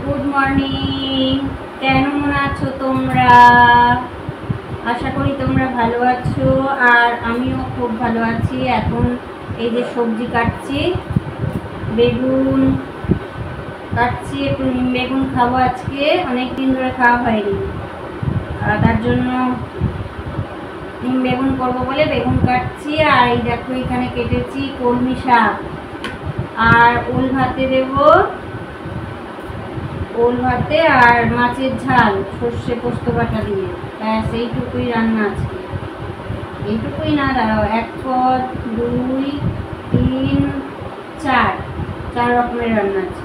Good morning. কেমন আছো তোমরা? আশা করি তোমরা ভালো আছো, আর আমিও খুব ভালো আছি। এখন এই যে সবজি কাটছি, বেগুন কাটছি, একটু নিম বেগুন খাবো আজকে, অনেক দিন ধরে খাওয়া হয়নি। তার জন্য নিম বেগুন করবো বলে বেগুন কাটছি। আর এই দেখো এখানে কেটেছি কলমি শাক, আর ওল ভাতে দেবো, ওল ভাতে আর মাছের ঝাল সর্ষে পোস্ত বাটা দিয়ে। ব্যাস এইটুকুই রান্না আছে। এইটুকুই না, দাঁড়াও, 1 পদ 2 3 4 4 রকমের রান্না আছে।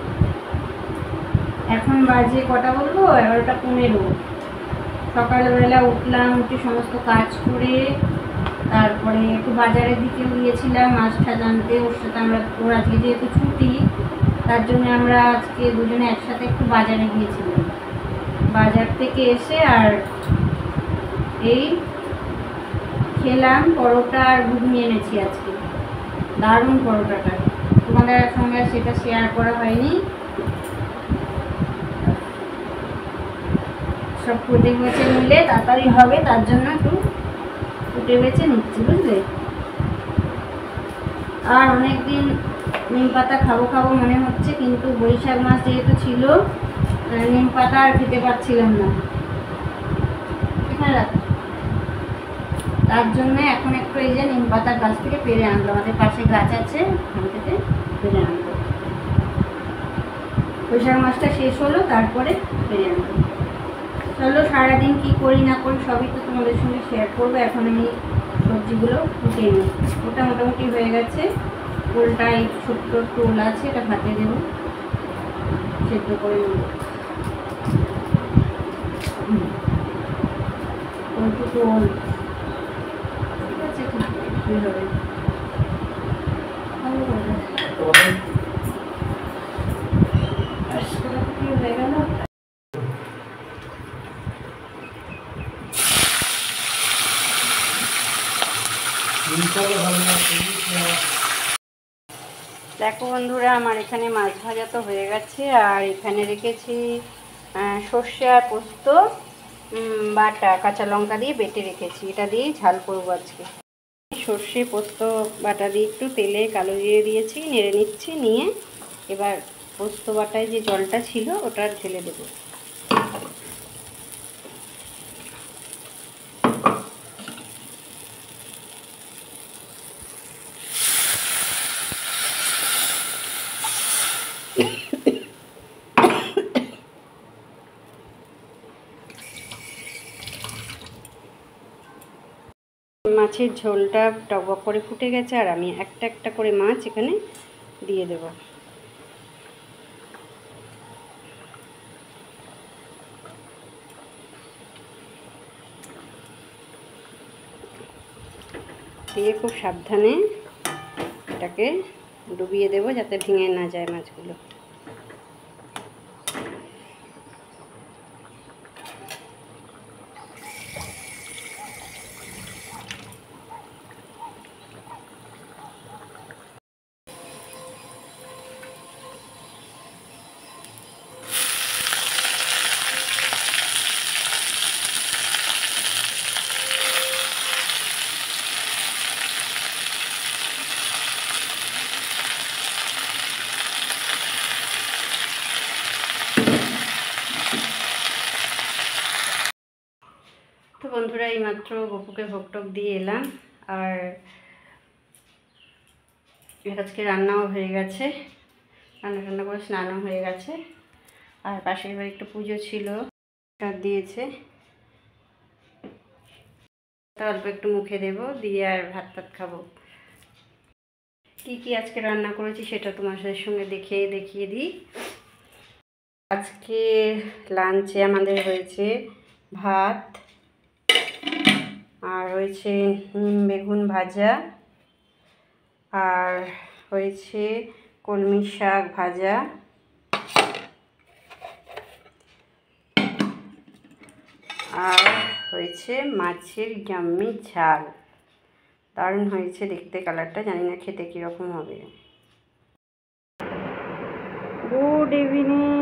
এখন বাজে কটা বলবো? 11টা 15। সকালবেলা উঠলাম, উঠে সমস্ত কাজ করে তারপরে একটু বাজারের দিকেও গিয়েছিলাম মাছ ঠাজ আনতে। ওর সাথে ওর আজকে যেহেতু ছুটি, তার জন্য আমরা আজকে দুজনে একসাথে একটু বাজারে গিয়েছিলাম। বাজার থেকে এসে আর এই খেলাম পরোটা আর ঘুগনি এনেছি আজকে। দারুণ পরোটাটা, তোমাদের সঙ্গে সেটা শেয়ার করা হয়নি। সব ফুটে গেছে নিলে তাড়াতাড়ি হবে, তার জন্য একটু ফুটে বেছে নিচ্ছি, বুঝলে। আর অনেকদিন নিম পাতা খাবো খাবো মনে হচ্ছে, কিন্তু বৈশাখ মাস যেহেতু ছিল, নিম পাতা আর খেতে পারছিলাম না। তার জন্য এখন একটু এই যে নিম পাতার গাছ থেকে পেরে আনলো, আমাদের পাশে গাছ আছে, ওখান থেকে পেরে আনলো। বৈশাখ মাসটা শেষ হলো, তারপরে পেরে আনলো। চলো, সারাদিন কি করি না করি সবই তো তোমাদের সঙ্গে শেয়ার করবো। এখন আমি সবজিগুলো ফুটিয়ে নিই। ওটা মোটামুটি হয়ে গেছে। ওলটা এই ছোট্ট একটু ওল আছে, এটা ভাতে দেবো, সেদ্ধ করে নেব। ওইটুকু ওল ঠিক আছে, ঠিক হবে। হয়ে গেল। দেখো বন্ধুরা, আমার এখানে মাছ ভাজা তো হয়ে গেছে, আর এখানে রেখেছি সর্ষে আর পোস্ত বাটা, কাঁচা লঙ্কা দিয়ে বেটে রেখেছি। এটা দিয়েই ঝাল করবো আজকে। সর্ষে পোস্ত বাটা দিয়ে একটু তেলে কালো জিরে দিয়েছি, নেড়ে নিচ্ছি। নিয়ে এবার পোস্ত বাটায় যে জলটা ছিল ওটা ঢেলে দেবো। মাছের ঝোলটা টকবক করে ফুটে গেছে, আর আমি একটা একটা করে মাছ এখানে দিয়ে দেব। দিয়ে খুব সাবধানে এটাকে ডুবিয়ে দেবো, যাতে ভেঙে না যায় মাছগুলো। তো বন্ধুরা, এইমাত্র গপুকে ভোগ টোক দিয়ে এলাম, আর আজকে রান্নাও হয়ে গেছে, রান্না করে স্নানও হয়ে গেছে। আর পাশের বাড়ি একটু পুজো ছিল, দিয়েছে, অল্প একটু মুখে দেব, দিয়ে আর ভাত টাত খাবো। কি আজকে রান্না করেছি সেটা তোমাদের সঙ্গে দেখিয়ে দিই। আজকে লাঞ্চে আমাদের হয়েছে ভাত, আর হয়েছে নিম বেগুন ভাজা, আর হয়েছে কলমি শাক ভাজা, আর হয়েছে মাছের গাম্মি ঝাল। দারুণ হয়েছে দেখতে, কালারটা, জানি না খেতে কীরকম হবে। Good evening.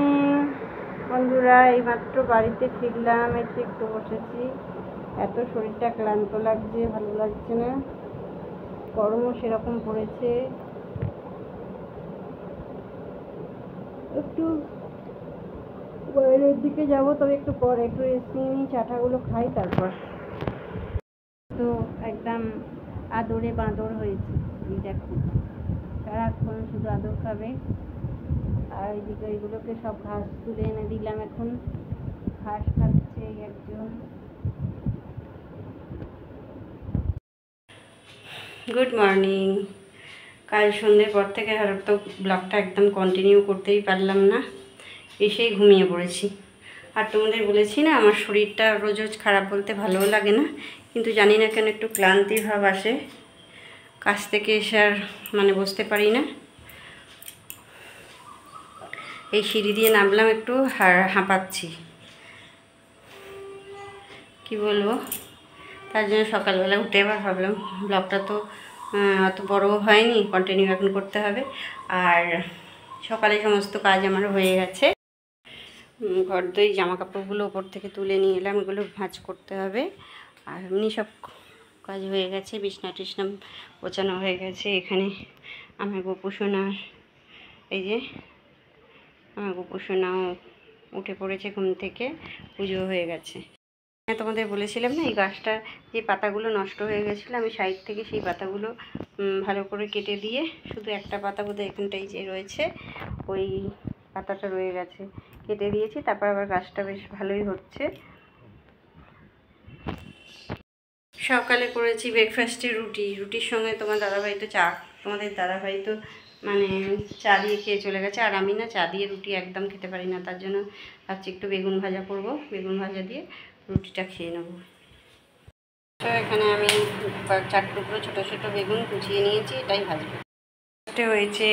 বন্ধুরা, এইমাত্র বাড়িতে ফিরলাম, এসে একটু বসেছি। এত শরীরটা ক্লান্ত লাগছে, ভালো লাগছে না। গরমও সেরকম পড়েছে। একটু বাইরের দিকে যাবো, তবে একটু পরে একটু রেস্ট নিয়ে নিই, চাটাগুলো খাই, তারপর। তো একদম আদরে বাঁদর হয়েছে, এই দেখো সারাক্ষণ শুধু আদর খাবে। আর এইদিকে এইগুলোকে সব ঘাস তুলে এনে দিলাম, এখন ঘাস খাচ্ছে একজন। Good morning. কাল সন্ধ্যের পর থেকে আর তো ব্লগটা একদম কন্টিনিউ করতেই পারলাম না, এসেই ঘুমিয়ে পড়েছি। আর তোমাদের বলেছি না, আমার শরীরটা রোজ রোজ খারাপ বলতে ভালোও লাগে না, কিন্তু জানি না কেন একটু ক্লান্তি ভাব আসে। কাজ থেকে এসে আর বসতে পারি না। এই সিঁড়ি দিয়ে নামলাম, একটু হাঁপাচ্ছি, কি বলবো। তার জন্য সকালবেলা উঠে আবার ভাবলাম ব্লগটা তো অত বড় হয়নি, কন্টিনিউ এখন করতে হবে। আর সকালে সমস্ত কাজ আমার হয়ে গেছে। ঘর দই জামা কাপড়গুলো ওপর থেকে তুলে নিয়ে এলাম, এগুলো ভাঁজ করতে হবে। আর এমনি সব কাজ হয়ে গেছে, বিছনা টিছনা গোছানো হয়ে গেছে। এখানে আমার গোপুসোনা, এই যে আমার গোপুসোনাও উঠে পড়েছে ঘুম থেকে, পুজো হয়ে গেছে। তোমাদের বলেছিলাম না, এই গাছটার যে পাতাগুলো নষ্ট হয়ে গেছিলো, আমি সাইড থেকে সেই পাতাগুলো ভালো করে কেটে দিয়ে, শুধু একটা পাতা বোধহয় এখানটাই যে রয়েছে, ওই পাতাটা রয়ে গেছে, কেটে দিয়েছি। তারপর আবার গাছটা বেশ ভালোই হচ্ছে। সকালে করেছি ব্রেকফাস্টে রুটির সঙ্গে তোমার দাদাভাই তো তোমাদের দাদাভাই তো চা দিয়ে খেয়ে চলে গেছে। আর আমি না চা দিয়ে রুটি একদম খেতে পারি না, তার জন্য ভাবছি একটু বেগুন ভাজা করব, বেগুন ভাজা দিয়ে রুটিটা খেয়ে নেব। তো এখানে আমি 4 টুকরো ছোটো ছোটো বেগুন কুচিয়ে নিয়েছি, এটাই ভাজবো। এটা হয়েছে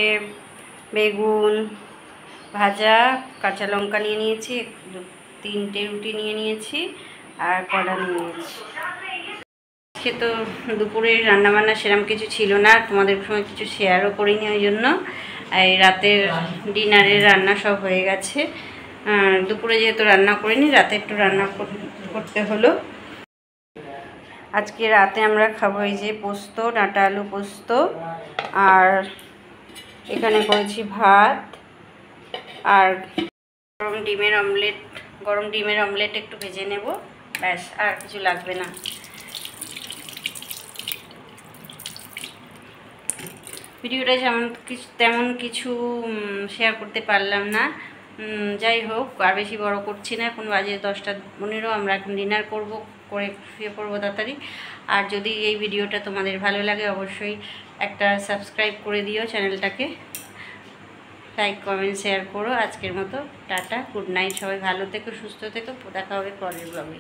বেগুন ভাজা, কাঁচা লঙ্কা নিয়ে নিয়েছি, 3টে রুটি নিয়ে নিয়েছি, আর কলা নিয়ে নিয়েছি। আজকে তো দুপুরে রান্নাবান্না সেরকম কিছু ছিল না, তোমাদের সঙ্গে কিছু শেয়ারও করিনি, ওই জন্য। এই রাতের ডিনারের রান্না সব হয়ে গেছে। দুপুরে যেহেতু রান্না করিনি, রাতে একটু রান্না করতে হলো। আজকে রাতে আমরা খাবো এই যে পোস্ত, ডাঁটা আলু পোস্ত। আর এখানে করেছি ভাত, আর গরম ডিমের অমলেট একটু ভেজে নেব, ব্যাস, আর কিছু লাগবে না। ভিডিওটা তেমন কিছু শেয়ার করতে পারলাম না। যাই হোক, আর বেশি বড় করছি না, এখন বাজে 10:15। আমরা এখন ডিনার করে শুয়ে পড়বো তাড়াতাড়ি। আর যদি এই ভিডিওটা তোমাদের ভালো লাগে, অবশ্যই একটা সাবস্ক্রাইব করে দিও চ্যানেলটাকে, লাইক কমেন্ট শেয়ার করো। আজকের মতো টাটা, গুড নাইট, সবাই ভালো থেকো, সুস্থ থেকো, দেখা হবে পরের ব্লগে।